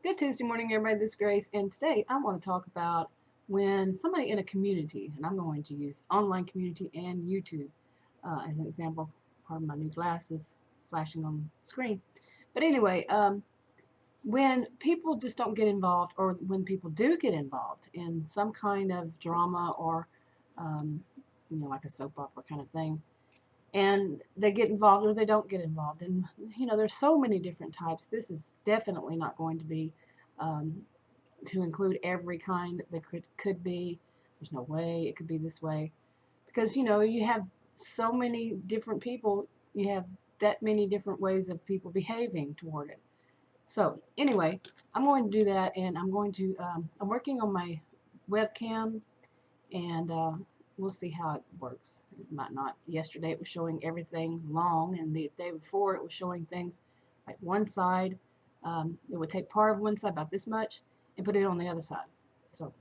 Good Tuesday morning, everybody. This is Grace, and today I want to talk about when somebody in a community, and I'm going to use online community and YouTube as an example. Pardon my new glasses flashing on the screen. But anyway, when people just don't get involved, or when people do get involved in some kind of drama or, um, like a soap opera kind of thing, and they get involved or they don't get involved. And, there's so many different types. This is definitely not going to be um, to include every kind that there could be. There's no way it could be this way because, you have so many different people. You have that many different ways of people behaving toward it. So anyway, I'm going to do that, and I'm working on my webcam, and we'll see how it works. It might not. Yesterday it was showing everything long, and the day before it was showing things like one side. It would take part of one side, about this much, and put it on the other side. So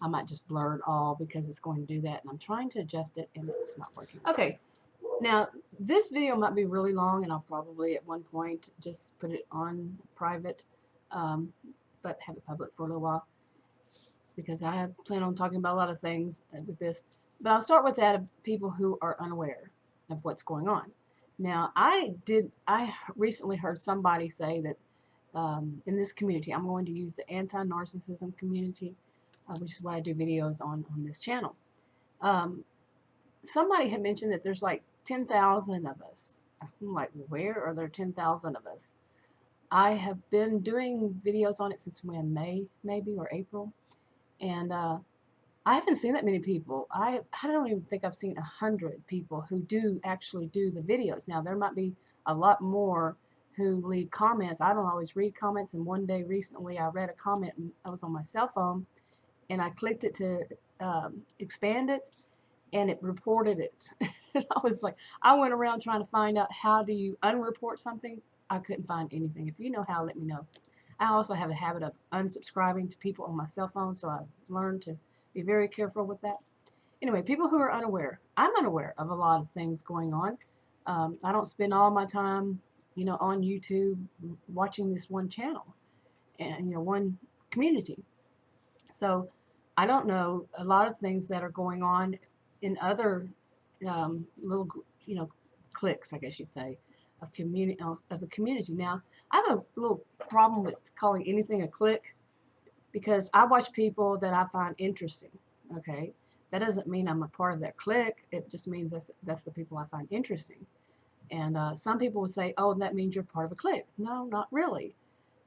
I might just blur it all because it's going to do that, and I'm trying to adjust it, and it's not working. Okay, now this video might be really long, and I'll probably at one point just put it on private, but have it public for a little while, because I plan on talking about a lot of things with this. But I'll start with that of people who are unaware of what's going on. Now, I recently heard somebody say that in this community, I'm going to use the anti-narcissism community, which is what I do videos on this channel. Somebody had mentioned that there's like 10,000 of us. I'm like, where are there 10,000 of us? I have been doing videos on it since when, May maybe, or April. And I haven't seen that many people. I don't even think I've seen 100 people who do actually do the videos. Now, there might be a lot more who leave comments. I don't always read comments, and one day recently I read a comment, and I was on my cell phone, and I clicked it to expand it, and it reported it. And I was like, I went around trying to find out how do you unreport something. I couldn't find anything. If you know how, let me know. I also have a habit of unsubscribing to people on my cell phone, so I've learned to be very careful with that. Anyway, people who are unaware. I'm unaware of a lot of things going on. I don't spend all my time, on YouTube watching this one channel and, one community. So I don't know a lot of things that are going on in other little, cliques, I guess you'd say, of the community. Now, I have a little problem with calling anything a clique because I watch people that I find interesting. Okay, that doesn't mean I'm a part of that clique. It just means that's the people I find interesting. And some people will say, "Oh, that means you're part of a clique." No, not really.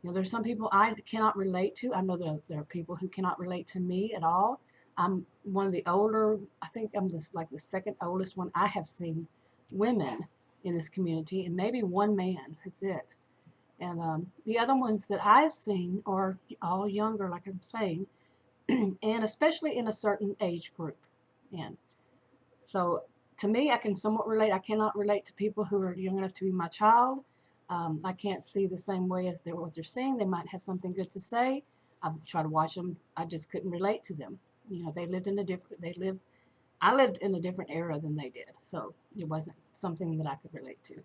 There's some people I cannot relate to. I know there are people who cannot relate to me at all. I'm one of the older. I think I'm like the second oldest one I have seen women in this community, and maybe one man. That's it. And the other ones that I've seen are all younger, like I'm saying, and especially in a certain age group. And so to me, I can somewhat relate. I cannot relate to people who are young enough to be my child. I can't see the same way as what they're saying. They might have something good to say. I've tried to watch them. I just couldn't relate to them. They lived in a different, I lived in a different era than they did. So it wasn't something that I could relate to.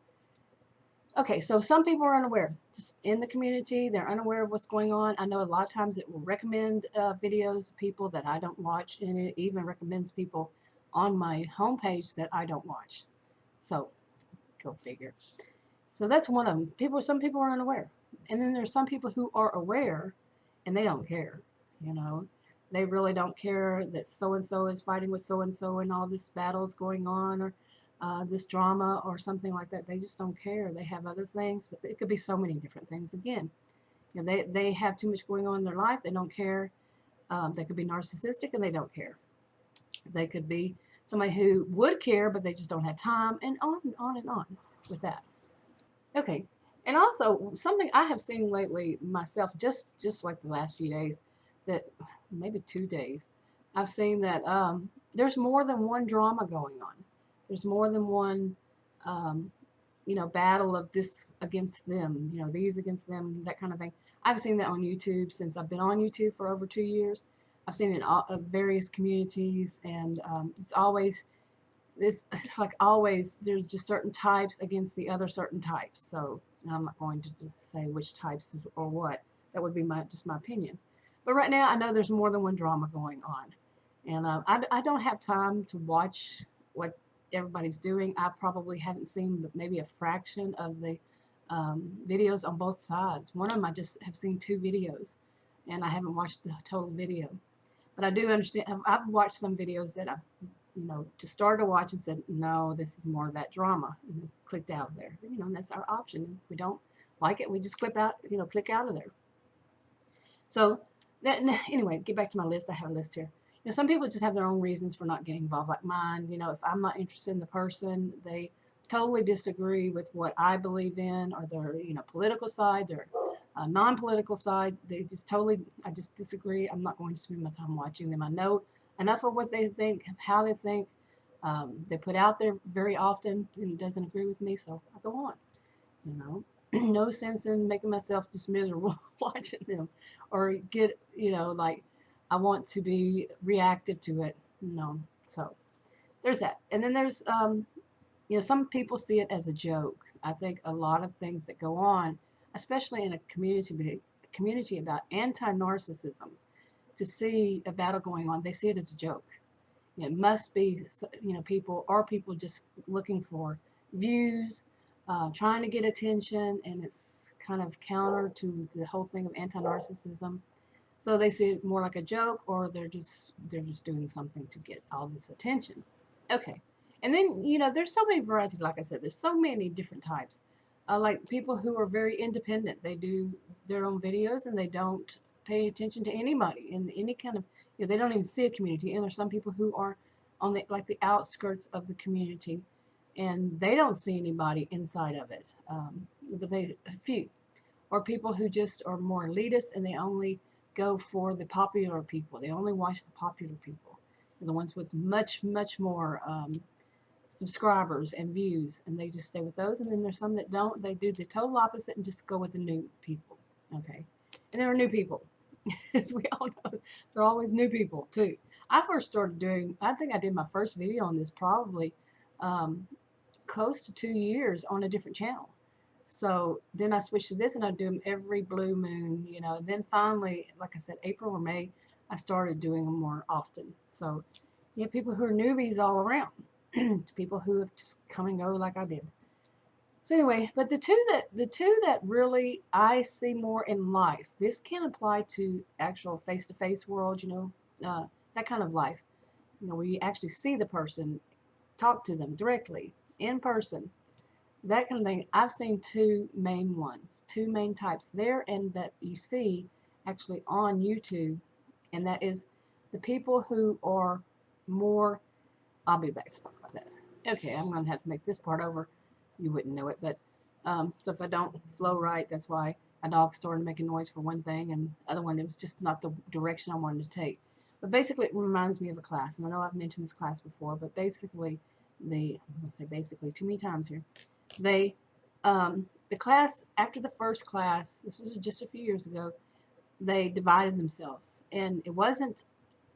Okay, so some people are unaware. Just in the community, they're unaware of what's going on. I know a lot of times it will recommend videos of people that I don't watch, and it even recommends people on my homepage that I don't watch. So, go figure. So that's one of them. Some people are unaware. And then there's some people who are aware, and they don't care. They really don't care that so-and-so is fighting with so-and-so and all this battle is going on, or this drama or something like that. They just don't care. They have other things. It could be so many different things. Again, they have too much going on in their life. They don't care. They could be narcissistic and they don't care. They could be somebody who would care, but they just don't have time, and on and on with that. Okay. And also something I have seen lately myself, just like the last few days, that maybe 2 days, I've seen that there's more than one drama going on. There's more than one, battle of this against them, these against them, that kind of thing. I've seen that on YouTube since I've been on YouTube for over 2 years. I've seen it in various communities, and it's like always, there's just certain types against the other certain types. So I'm not going to say which types or what. That would be just my opinion. But right now, I know there's more than one drama going on. And I don't have time to watch what everybody's doing. I probably haven't seen but maybe a fraction of the videos on both sides. One of them I just have seen 2 videos, and I haven't watched the total video. But I do understand. I've watched some videos that I've, just started to watch and said, no, this is more of that drama, and clicked out of there. And that's our option. If we don't like it, we just click out of there. So that, anyway, get back to my list. I have a list here. Some people just have their own reasons for not getting involved, like mine. If I'm not interested in the person, they totally disagree with what I believe in, or their, political side, their non-political side. I just disagree. I'm not going to spend my time watching them. I know enough of what they think, how they think. They put out there very often, and it doesn't agree with me, so I go on. No sense in making myself just miserable watching them, or get, like, I want to be reactive to it, so there's that. And then there's, some people see it as a joke. I think a lot of things that go on, especially in a community about anti-narcissism, to see a battle going on, they see it as a joke. It must be, people just looking for views, trying to get attention, and it's kind of counter to the whole thing of anti-narcissism. So they see it more like a joke, or they're just doing something to get all this attention. Okay. And then, there's so many varieties. Like I said, there's so many different types. Like people who are very independent. They do their own videos, and they don't pay attention to anybody in any kind of, they don't even see a community. And there's some people who are on the outskirts of the community, and they don't see anybody inside of it. But a few. Or people who just are more elitist, and they only go for the popular people. They only watch the popular people, the ones with much, much more subscribers and views, and they just stay with those. And then there's some that don't. They do the total opposite and just go with the new people. Okay, and there are new people, as we all know. There are always new people too. I first started doing. I think I did my first video on this probably close to 2 years on a different channel. So then I switched to this, and I do them every blue moon, And then finally, like I said, April or May, I started doing them more often. So you have people who are newbies all around, to people who have just come and go like I did. So anyway, but the two that really I see more in life, this can apply to actual face-to-face world, that kind of life, where you actually see the person, talk to them directly in person. That kind of thing. I've seen 2 main ones, 2 main types there, and that you see actually on YouTube, and that is the people who are more, I'll be back to talk about that. Okay, I'm going to have to make this part over. You wouldn't know it, but so if I don't flow right, that's why. My dog started making noise for one thing, and the other one, it was just not the direction I wanted to take. But basically, it reminds me of a class, and I know I've mentioned this class before, but basically, I'm going to say basically too many times here. The class, after the first class, this was just a few years ago, they divided themselves. And it wasn't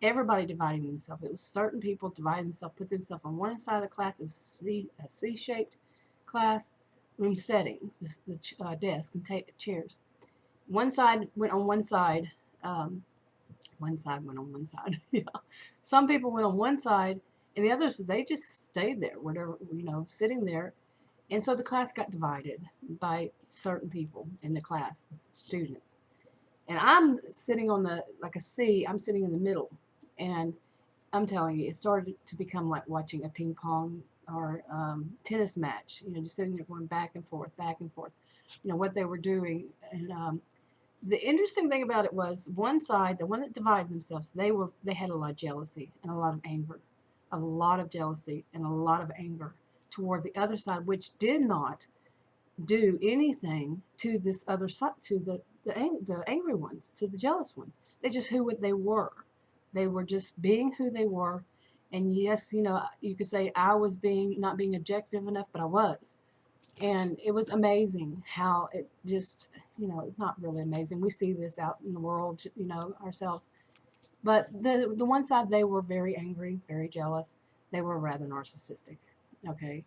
everybody dividing themselves. It was certain people dividing themselves, put themselves on one side of the class. It was a C-shaped class, room setting, the desk and chairs. One side went on one side. One side went on one side. Yeah. Some people went on one side, and the others, they just stayed there, whatever, sitting there. And so the class got divided by certain people in the class, the students. And I'm sitting on like a C, I'm sitting in the middle. And I'm telling you, it started to become like watching a ping pong or tennis match, just sitting there going back and forth, what they were doing. And the interesting thing about it was one side, the one that divided themselves, they had a lot of jealousy and a lot of anger, a lot of jealousy and a lot of anger toward the other side, which did not do anything to this other side, to the angry ones, to the jealous ones. They just who they were. They were just being who they were. And yes, you could say I was not being objective enough, but I was. And it was amazing how it just, it's not really amazing. We see this out in the world, ourselves. But the one side, they were very angry, very jealous. They were rather narcissistic. Okay.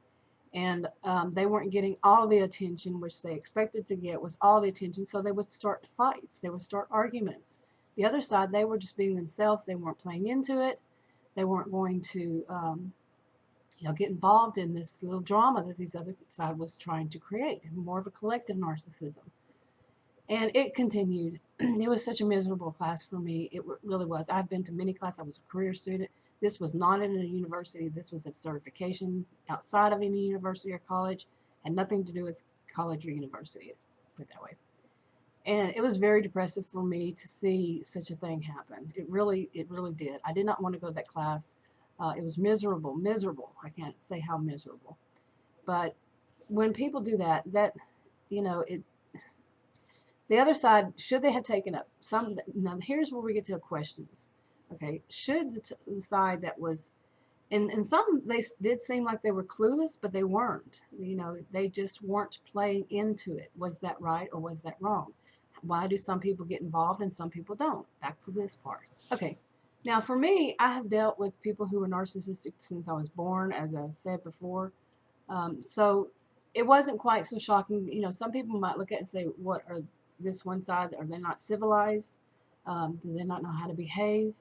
And they weren't getting all the attention which they expected to get was all the attention, so they would start fights, they would start arguments. The other side, they were just being themselves, they weren't playing into it, they weren't going to get involved in this little drama that these other side was trying to create, more of a collective narcissism. And it continued. It was such a miserable class for me. It really was. I've been to many classes. I was a career student. This was not in a university. This was a certification outside of any university or college. Had nothing to do with college or university, put it that way. And it was very depressive for me to see such a thing happen. It really did. I did not want to go to that class. It was miserable. I can't say how miserable. But when people do that, the other side, should they have taken up some? Now, here's where we get to questions. Okay, should the side that was, and some, they did seem like they were clueless, but they weren't. They just weren't playing into it. Was that right or was that wrong? Why do some people get involved and some people don't? Back to this part. Okay, now for me, I have dealt with people who were narcissistic since I was born, as I said before. So it wasn't quite so shocking. Some people might look at it and say, what are this one side, are they not civilized? Do they not know how to behave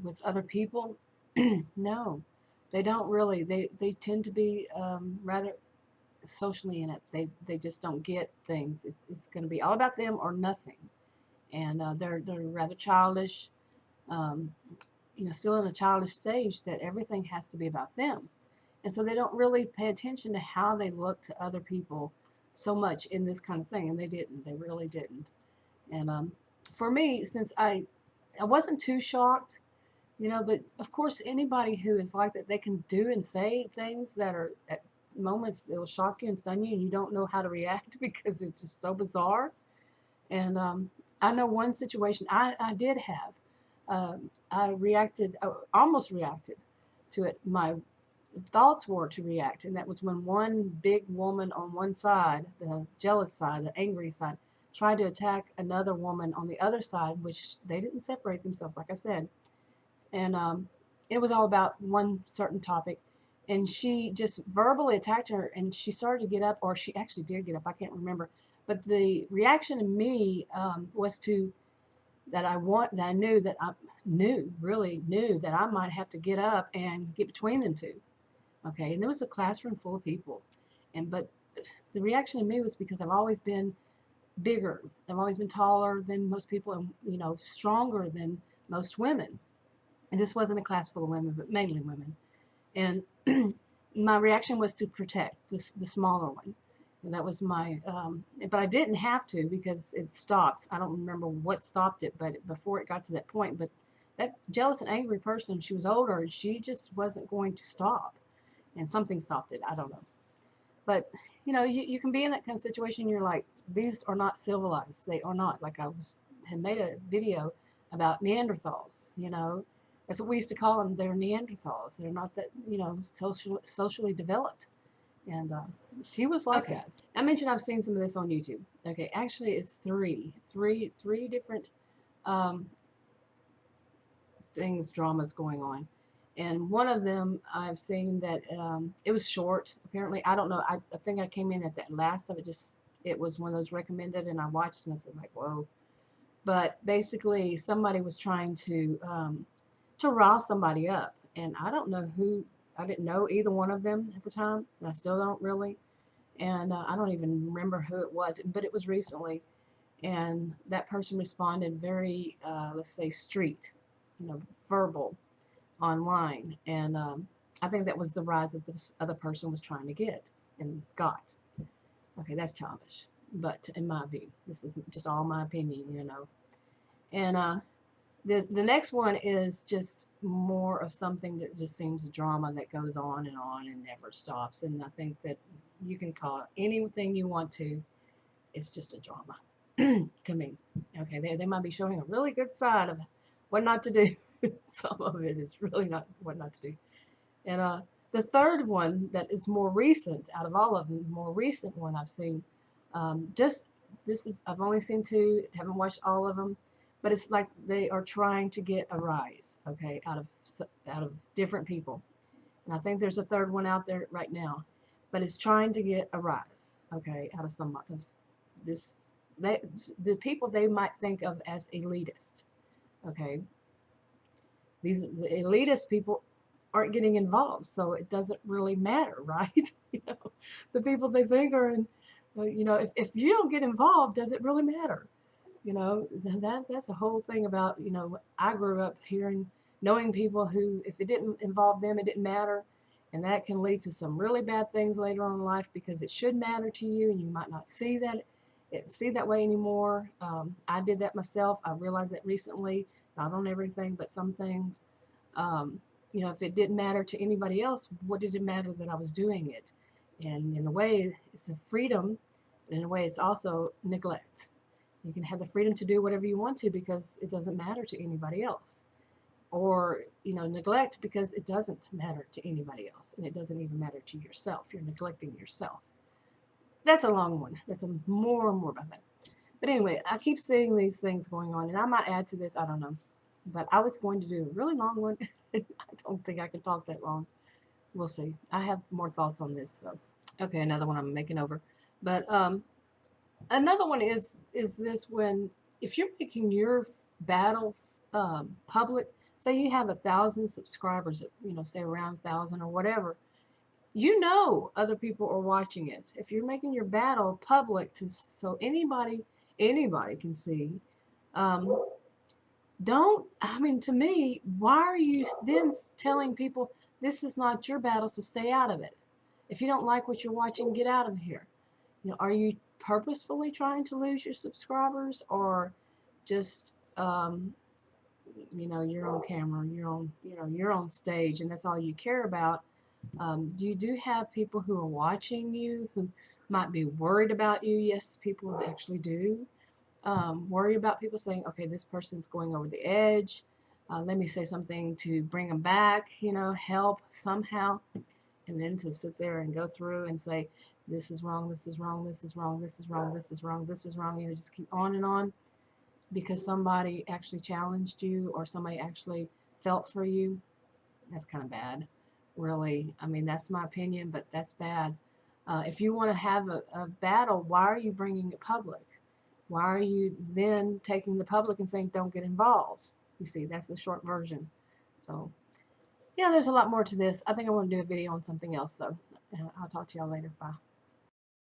with other people? No, they don't really. They tend to be rather socially inept. They just don't get things. It's going to be all about them or nothing, and they're rather childish. Still in a childish stage that everything has to be about them, and so they don't really pay attention to how they look to other people so much in this kind of thing, and they really didn't. And for me, since I wasn't too shocked, but of course anybody who is like that, they can do and say things that are at moments that will shock you and stun you, and you don't know how to react because it's just so bizarre. And I know one situation I did have. I reacted, almost reacted to it. My thoughts were to react, and that was when one big woman on one side, the jealous side, the angry side, tried to attack another woman on the other side, which they didn't separate themselves, like I said. And it was all about one certain topic, and she just verbally attacked her, and she started to get up, or she actually did get up, I can't remember. But the reaction in me was that I really knew that I might have to get up and get between them two. Okay, and there was a classroom full of people, but the reaction in me was because I've always been bigger. I've always been taller than most people, and stronger than most women. And this wasn't a class full of women, but mainly women. And my reaction was to protect the smaller one. And that was my, but I didn't have to because it stopped. I don't remember what stopped it, but before it got to that point. But that jealous and angry person, she was older, and she just wasn't going to stop. And something stopped it. I don't know. But, you can be in that kind of situation. You're like, these are not civilized. They are not. Like had made a video about Neanderthals, That's what we used to call them. They're Neanderthals. They're not that, socially developed. And she was like that. I mentioned I've seen some of this on YouTube. Okay, actually it's three different dramas going on. And one of them I've seen that it was short. Apparently, I don't know. I think I came in at that last of it. It was one of those recommended, and I watched and I said like, whoa. But basically, somebody was trying to rile somebody up, and I don't know who. I didn't know either one of them at the time, and I still don't really. And I don't even remember who it was, but it was recently. And that person responded very, let's say, street, verbal, online. And I think that was the rise that this other person was trying to get and got. Okay, that's childish, but in my view, this is just all my opinion, And the next one is just more of something that just seems drama that goes on and never stops. And I think that you can call it anything you want to. It's just a drama to me. Okay, they might be showing a really good side of what not to do. Some of it is really not what not to do. And the third one that is more recent out of all of them, the more recent one I've seen, I've only seen two, haven't watched all of them. But it's like they are trying to get a rise, okay, out of different people. And I think there's a third one out there right now. but it's trying to get a rise, okay, out of some of this. The people they might think of as elitist, okay. The elitist people aren't getting involved, so it doesn't really matter, right? You know, the people they think are in, you know, if you don't get involved, does it really matter? You know, that's a whole thing about, you know, I grew up hearing, knowing people who, if it didn't involve them, it didn't matter. And that can lead to some really bad things later on in life because it should matter to you and you might not see that way anymore. I did that myself. I realized that recently, not on everything, but some things. You know, if it didn't matter to anybody else, what did it matter that I was doing it? And in a way, it's a freedom, and in a way, it's also neglect. You can have the freedom to do whatever you want to because it doesn't matter to anybody else. Or, you know, neglect because it doesn't matter to anybody else and it doesn't even matter to yourself. You're neglecting yourself. That's a long one. That's a more and more about that. But anyway, I keep seeing these things going on, and I might add to this, I don't know. But I was going to do a really long one. I don't think I can talk that long. We'll see. I have more thoughts on this, though. Okay, another one I'm making over. But another one is this: when, if you're making your battle public, say you have 1,000 subscribers, you know, say around 1,000 or whatever, you know other people are watching it. If you're making your battle public so anybody can see, don't, I mean, to me, why are you then telling people this is not your battle, so stay out of it? If you don't like what you're watching, get out of here. You know, are you purposefully trying to lose your subscribers, or just you know, you're on camera, you're on stage, and that's all you care about? You do have people who are watching you who might be worried about you. Yes, people actually do worry about people saying, okay, this person's going over the edge. Let me say something to bring them back, you know, help somehow. And then to sit there and go through and say, this is wrong, this is wrong, this is wrong, this is wrong, this is wrong, this is wrong, you know, just keep on and on because somebody actually challenged you or somebody actually felt for you. That's kind of bad, really. I mean, that's my opinion, but that's bad. If you want to have a battle, why are you bringing it public? Why are you then taking the public and saying, don't get involved? You see, that's the short version. So, yeah, there's a lot more to this. I think I want to do a video on something else, though. I'll talk to y'all later. Bye.